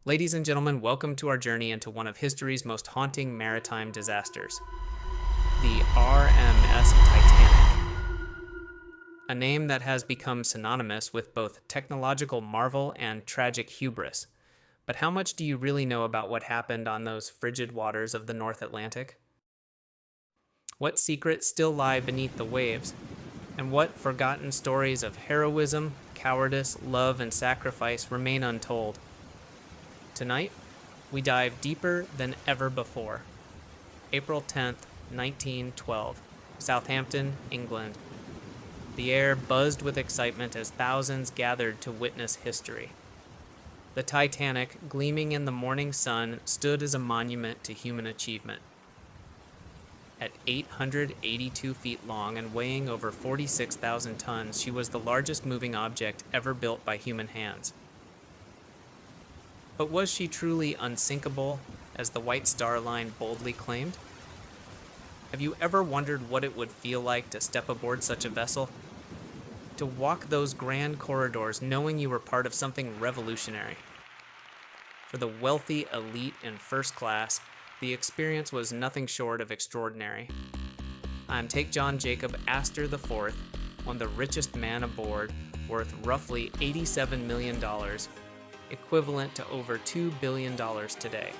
Ladies and gentlemen, welcome to our journey into one of history's most haunting maritime disasters, the RMS Titanic. A name that has become synonymous with both technological marvel and tragic hubris. But how much do you really know about what happened on those frigid waters of the North Atlantic? What secrets still lie beneath the waves? And what forgotten stories of heroism, cowardice, love, and sacrifice remain untold? Tonight, we dive deeper than ever before. April 10th, 1912, Southampton, England. The air buzzed with excitement as thousands gathered to witness history. The Titanic, gleaming in the morning sun, stood as a monument to human achievement. At 882 feet long and weighing over 46,000 tons, she was the largest moving object ever built by human hands. But was she truly unsinkable, as the White Star Line boldly claimed? Have you ever wondered what it would feel like to step aboard such a vessel? To walk those grand corridors knowing you were part of something revolutionary? For the wealthy elite in first class, the experience was nothing short of extraordinary. I'm Take John Jacob Astor IV, one of the richest man aboard, worth roughly $87 million, equivalent to over $2 billion today.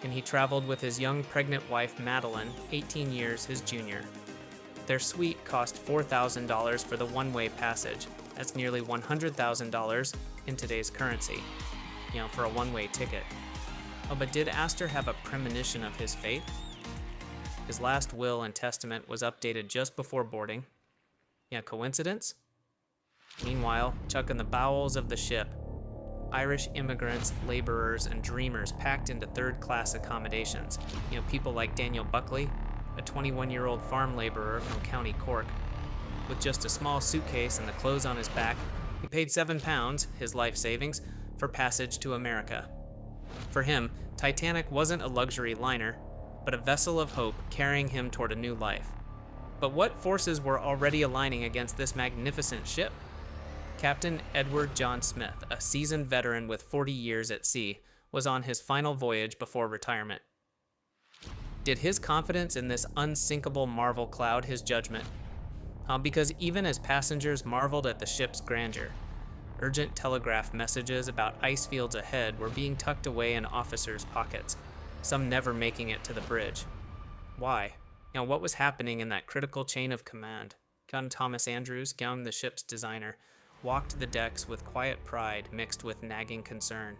And he traveled with his young pregnant wife Madeline, 18 years his junior. Their suite cost $4,000 for the one-way passage. That's nearly $100,000 in today's currency, for a one-way ticket. Oh, but did Astor have a premonition of his fate? His last will and testament was updated just before boarding. Coincidence? Meanwhile, Chuck in the bowels of the ship, Irish immigrants, laborers, and dreamers packed into third-class accommodations. People like Daniel Buckley, a 21-year-old farm laborer from County Cork. With just a small suitcase and the clothes on his back, he paid £7, his life savings, for passage to America. For him, Titanic wasn't a luxury liner, but a vessel of hope carrying him toward a new life. But what forces were already aligning against this magnificent ship? Captain Edward John Smith, a seasoned veteran with 40 years at sea, was on his final voyage before retirement. Did his confidence in this unsinkable marvel cloud his judgment? Because even as passengers marveled at the ship's grandeur, urgent telegraph messages about ice fields ahead were being tucked away in officers' pockets, some never making it to the bridge. Why? What was happening in that critical chain of command? Captain Thomas Andrews, the ship's designer, walked the decks with quiet pride mixed with nagging concern.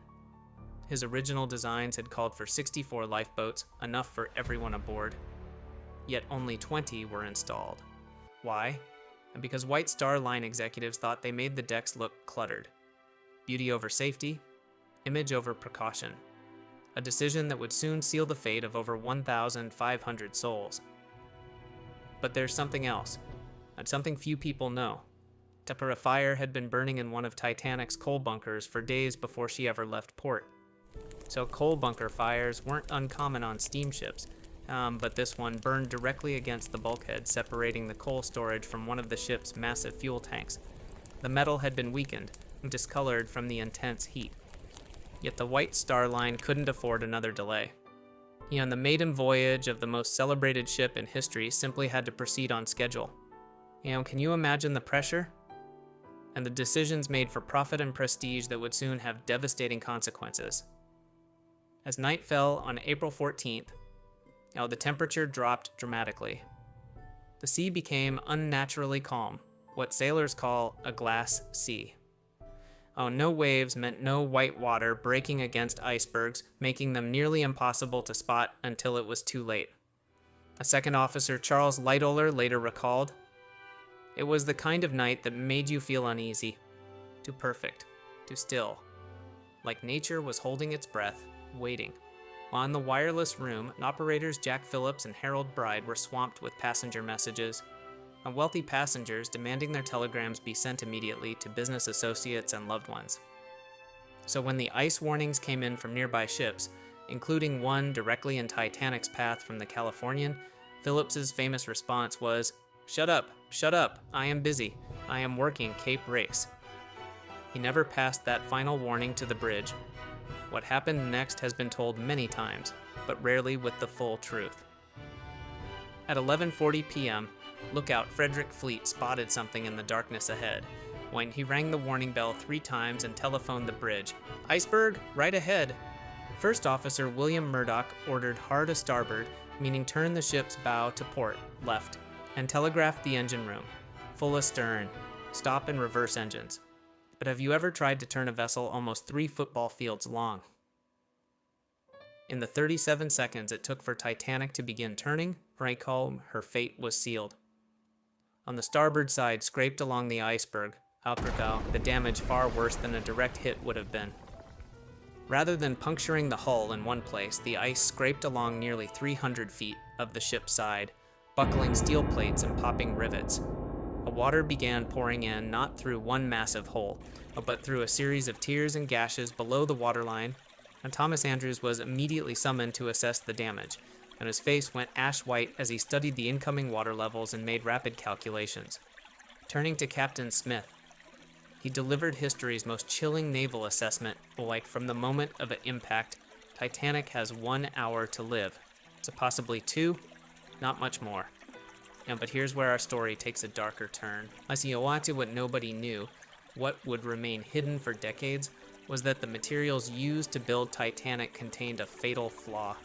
His original designs had called for 64 lifeboats, enough for everyone aboard. Yet only 20 were installed. Why? And because White Star Line executives thought they made the decks look cluttered. Beauty over safety, image over precaution. A decision that would soon seal the fate of over 1,500 souls. But there's something else, and something few people know. A fire had been burning in one of Titanic's coal bunkers for days before she ever left port. So coal bunker fires weren't uncommon on steamships, but this one burned directly against the bulkhead, separating the coal storage from one of the ship's massive fuel tanks. The metal had been weakened and discolored from the intense heat. Yet the White Star Line couldn't afford another delay. The maiden voyage of the most celebrated ship in history simply had to proceed on schedule. Can you imagine the pressure? And the decisions made for profit and prestige that would soon have devastating consequences. As night fell on April 14th, the temperature dropped dramatically. The sea became unnaturally calm, what sailors call a glass sea. No waves meant no white water breaking against icebergs, making them nearly impossible to spot until it was too late. A second officer, Charles Lightoller, later recalled, "It was the kind of night that made you feel uneasy, too perfect, too still, like nature was holding its breath, waiting." While in the wireless room, operators Jack Phillips and Harold Bride were swamped with passenger messages, and wealthy passengers demanding their telegrams be sent immediately to business associates and loved ones. So when the ice warnings came in from nearby ships, including one directly in Titanic's path from the Californian, Phillips's famous response was, "Shut up, I am busy. I am working Cape Race." He never passed that final warning to the bridge. What happened next has been told many times, but rarely with the full truth. At 11:40 p.m., lookout Frederick Fleet spotted something in the darkness ahead. When he rang the warning bell 3 times and telephoned the bridge, "Iceberg, right ahead." First Officer William Murdoch ordered hard a starboard, meaning turn the ship's bow to port, left, and telegraphed the engine room, full astern, stop and reverse engines. But have you ever tried to turn a vessel almost 3 football fields long? In the 37 seconds it took for Titanic to begin turning, right home, her fate was sealed. On the starboard side, scraped along the iceberg, the damage far worse than a direct hit would have been. Rather than puncturing the hull in one place, the ice scraped along nearly 300 feet of the ship's side, buckling steel plates and popping rivets. The water began pouring in not through one massive hole, but through a series of tears and gashes below the waterline, and Thomas Andrews was immediately summoned to assess the damage, and his face went ash white as he studied the incoming water levels and made rapid calculations. Turning to Captain Smith, he delivered history's most chilling naval assessment, like from the moment of impact, Titanic has 1 hour to live. So possibly 2, not much more. But here's where our story takes a darker turn. As you watch what nobody knew, what would remain hidden for decades was that the materials used to build Titanic contained a fatal flaw.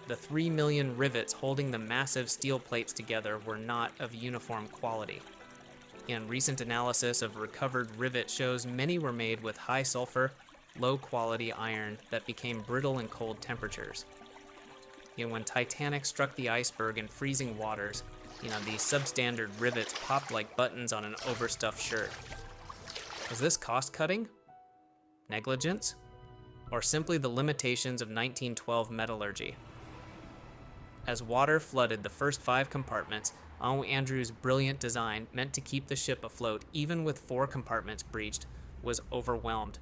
The 3 million rivets holding the massive steel plates together were not of uniform quality. And recent analysis of recovered rivet shows many were made with high sulfur, low quality iron that became brittle in cold temperatures. When Titanic struck the iceberg in freezing waters, these substandard rivets popped like buttons on an overstuffed shirt. Was this cost cutting? Negligence? Or simply the limitations of 1912 metallurgy? As water flooded the first 5 compartments, Andrews' brilliant design, meant to keep the ship afloat even with 4 compartments breached, was overwhelmed,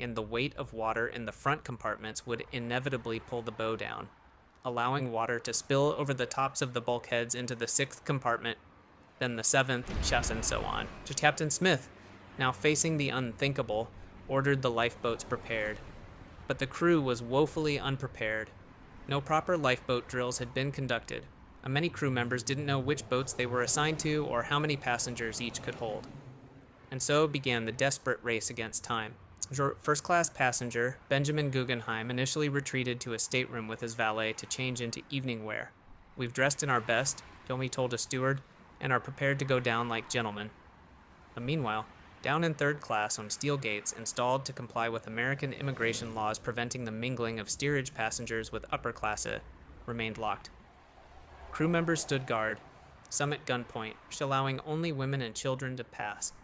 and the weight of water in the front compartments would inevitably pull the bow down, allowing water to spill over the tops of the bulkheads into the 6th compartment, then the 7th, chest, and so on. Captain Smith, now facing the unthinkable, ordered the lifeboats prepared. But the crew was woefully unprepared. No proper lifeboat drills had been conducted, and many crew members didn't know which boats they were assigned to or how many passengers each could hold. And so began the desperate race against time. First-class passenger Benjamin Guggenheim initially retreated to his stateroom with his valet to change into evening wear. "We've dressed in our best," Domi told a steward, "and are prepared to go down like gentlemen." But meanwhile, down in third class on steel gates installed to comply with American immigration laws preventing the mingling of steerage passengers with upper class remained locked. Crew members stood guard, some at gunpoint, allowing only women and children to pass.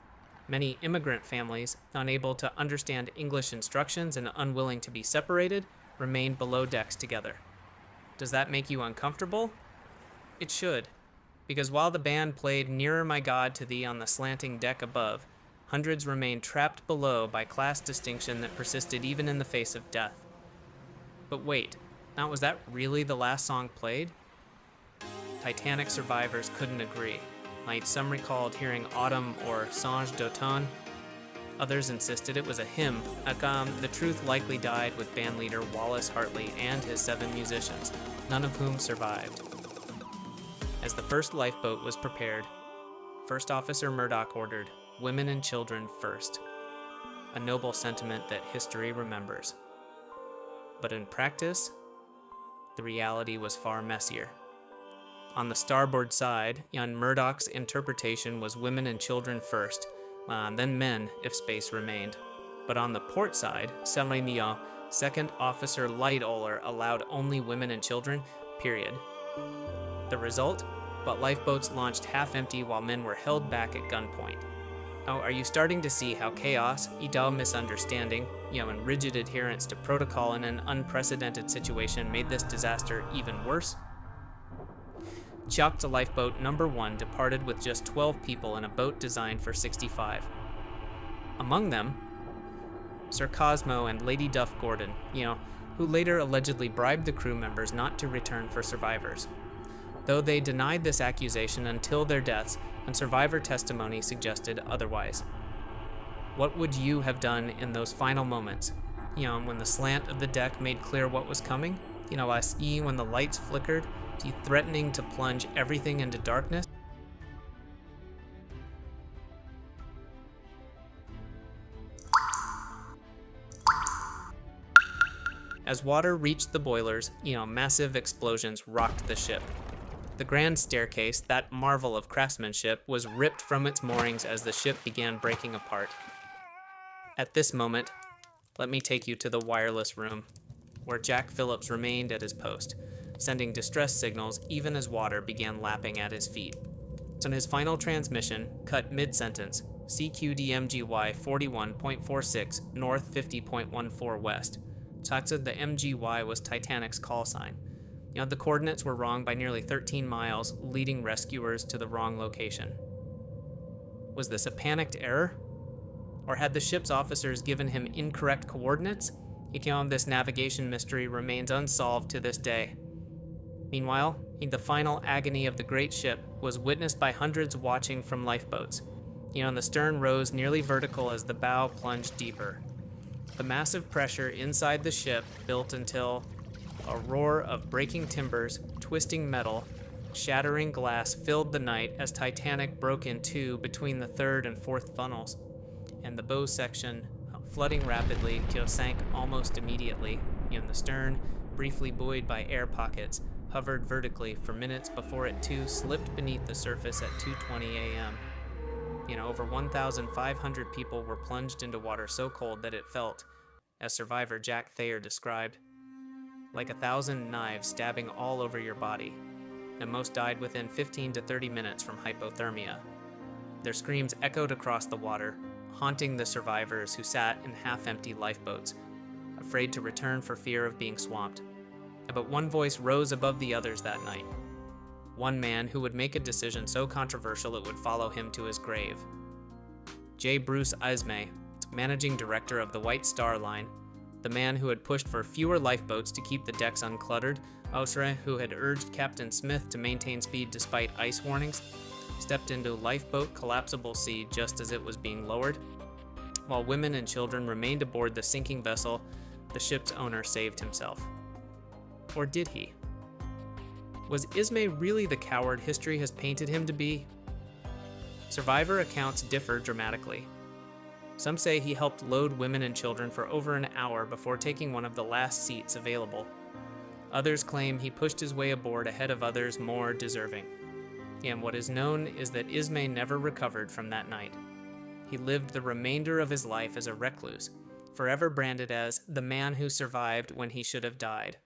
Many immigrant families, unable to understand English instructions and unwilling to be separated, remained below decks together. Does that make you uncomfortable? It should, because while the band played "Nearer My God to Thee" on the slanting deck above, hundreds remained trapped below by class distinction that persisted even in the face of death. But wait, now was that really the last song played? Titanic survivors couldn't agree. Some recalled hearing Autumn or Songe d'automne. Others insisted it was a hymn. The truth likely died with bandleader Wallace Hartley and his 7 musicians, none of whom survived. As the first lifeboat was prepared, First Officer Murdoch ordered, "Women and children first," a noble sentiment that history remembers. But in practice, the reality was far messier. On the starboard side, Murdoch's interpretation was women and children first, then men if space remained. But on the port side, Saint-Rémy, Second Officer Lightoller allowed only women and children, period. The result? But lifeboats launched half-empty while men were held back at gunpoint. Oh, are you starting to see how chaos, misunderstanding, and rigid adherence to protocol in an unprecedented situation made this disaster even worse? Choctaw Lifeboat Number 1 departed with just 12 people in a boat designed for 65. Among them, Sir Cosmo and Lady Duff Gordon, who later allegedly bribed the crew members not to return for survivors. Though they denied this accusation until their deaths, and survivor testimony suggested otherwise. What would you have done in those final moments? And when the slant of the deck made clear what was coming, when the lights flickered, threatening to plunge everything into darkness. As water reached the boilers, massive explosions rocked the ship. The grand staircase, that marvel of craftsmanship, was ripped from its moorings as the ship began breaking apart. At this moment, let me take you to the wireless room, where Jack Phillips remained at his post, sending distress signals even as water began lapping at his feet. On his final transmission, cut mid-sentence, CQDMGY 41.46 north 50.14 west. Talks of the MGY was Titanic's call sign. The coordinates were wrong by nearly 13 miles, leading rescuers to the wrong location. Was this a panicked error? Or had the ship's officers given him incorrect coordinates? This navigation mystery remains unsolved to this day. Meanwhile, the final agony of the great ship was witnessed by hundreds watching from lifeboats. The stern rose nearly vertical as the bow plunged deeper. The massive pressure inside the ship built until a roar of breaking timbers, twisting metal, shattering glass filled the night as Titanic broke in two between the third and fourth funnels, and the bow section, flooding rapidly, sank almost immediately. The stern, briefly buoyed by air pockets, hovered vertically for minutes before it too slipped beneath the surface at 2:20 a.m. Over 1,500 people were plunged into water so cold that it felt, as survivor Jack Thayer described, like 1,000 knives stabbing all over your body, and most died within 15 to 30 minutes from hypothermia. Their screams echoed across the water, haunting the survivors who sat in half-empty lifeboats, afraid to return for fear of being swamped. But one voice rose above the others that night. One man who would make a decision so controversial it would follow him to his grave. J. Bruce Ismay, managing director of the White Star Line, the man who had pushed for fewer lifeboats to keep the decks uncluttered, who had urged Captain Smith to maintain speed despite ice warnings, stepped into lifeboat collapsible sea just as it was being lowered. While women and children remained aboard the sinking vessel, the ship's owner saved himself. Or did he? Was Ismay really the coward history has painted him to be? Survivor accounts differ dramatically. Some say he helped load women and children for over an hour before taking one of the last seats available. Others claim he pushed his way aboard ahead of others more deserving. And what is known is that Ismay never recovered from that night. He lived the remainder of his life as a recluse, forever branded as the man who survived when he should have died.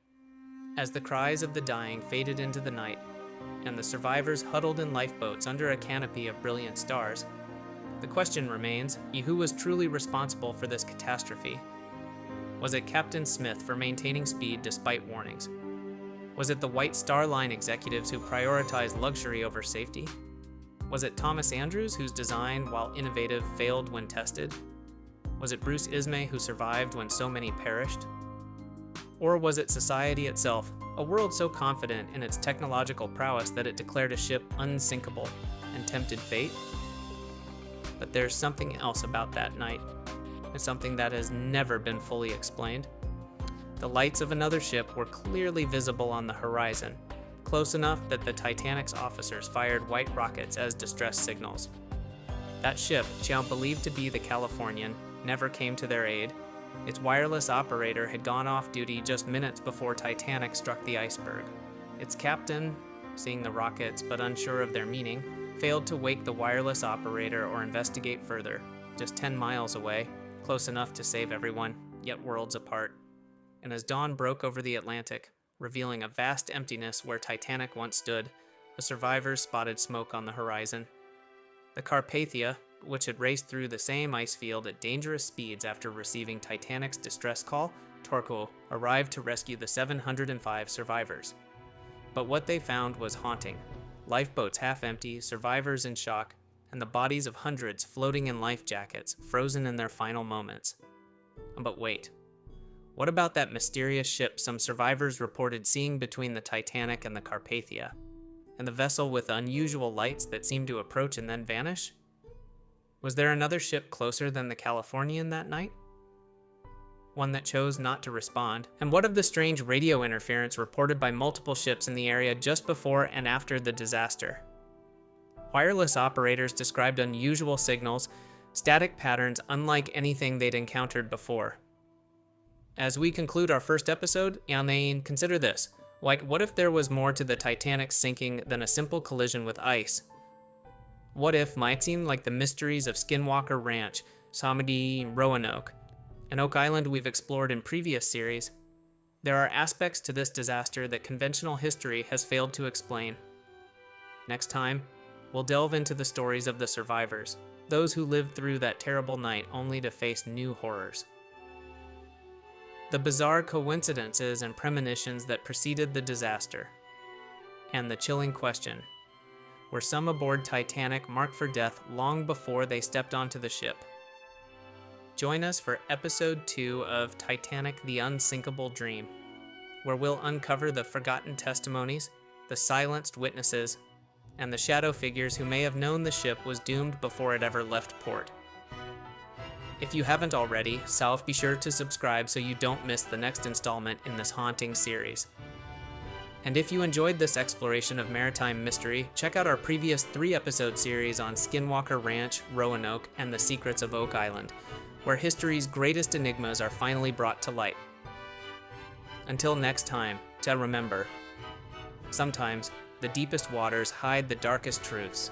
As the cries of the dying faded into the night, and the survivors huddled in lifeboats under a canopy of brilliant stars, the question remains, who was truly responsible for this catastrophe? Was it Captain Smith for maintaining speed despite warnings? Was it the White Star Line executives who prioritized luxury over safety? Was it Thomas Andrews whose design, while innovative, failed when tested? Was it Bruce Ismay who survived when so many perished? Or was it society itself, a world so confident in its technological prowess that it declared a ship unsinkable and tempted fate? But there's something else about that night. It's something that has never been fully explained. The lights of another ship were clearly visible on the horizon, close enough that the Titanic's officers fired white rockets as distress signals. That ship, Chow believed to be the Californian, never came to their aid. Its wireless operator had gone off duty just minutes before Titanic struck the iceberg. Its captain, seeing the rockets but unsure of their meaning, failed to wake the wireless operator or investigate further, just 10 miles away, close enough to save everyone, yet worlds apart. And as dawn broke over the Atlantic, revealing a vast emptiness where Titanic once stood, the survivors spotted smoke on the horizon. The Carpathia, which had raced through the same ice field at dangerous speeds after receiving Titanic's distress call, Torco, arrived to rescue the 705 survivors. But what they found was haunting. Lifeboats half empty, survivors in shock, and the bodies of hundreds floating in life jackets, frozen in their final moments. But wait. What about that mysterious ship some survivors reported seeing between the Titanic and the Carpathia? And the vessel with unusual lights that seemed to approach and then vanish? Was there another ship closer than the Californian that night? one that chose not to respond? And what of the strange radio interference reported by multiple ships in the area just before and after the disaster? Wireless operators described unusual signals, static patterns unlike anything they'd encountered before. As we conclude our first episode, consider this. What if there was more to the Titanic's sinking than a simple collision with ice? What if might seem like the mysteries of Skinwalker Ranch, Samedi, Roanoke, an Oak Island we've explored in previous series? There are aspects to this disaster that conventional history has failed to explain. Next time, we'll delve into the stories of the survivors, those who lived through that terrible night only to face new horrors. The bizarre coincidences and premonitions that preceded the disaster. And the chilling question, were some aboard Titanic marked for death long before they stepped onto the ship? Join us for episode 2 of Titanic: The Unsinkable Dream, where we'll uncover the forgotten testimonies, the silenced witnesses, and the shadow figures who may have known the ship was doomed before it ever left port. If you haven't already, be sure to subscribe so you don't miss the next installment in this haunting series. And if you enjoyed this exploration of maritime mystery, check out our previous 3-episode series on Skinwalker Ranch, Roanoke, and the secrets of Oak Island, where history's greatest enigmas are finally brought to light. Until next time, remember, sometimes the deepest waters hide the darkest truths.